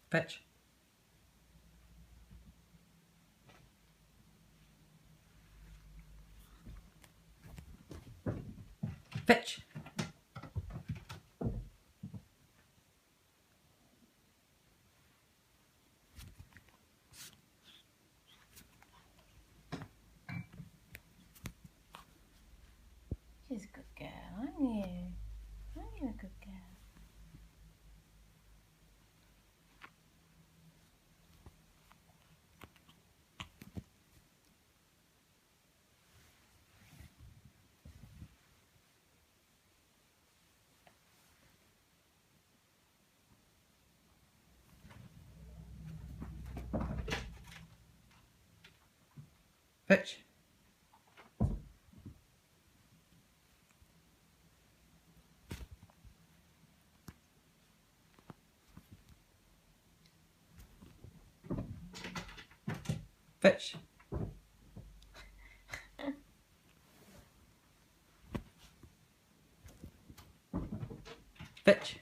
Fetch. Fetch. She's a good girl, aren't you? Aren't you a good girl? Fetch. Fetch. Fetch.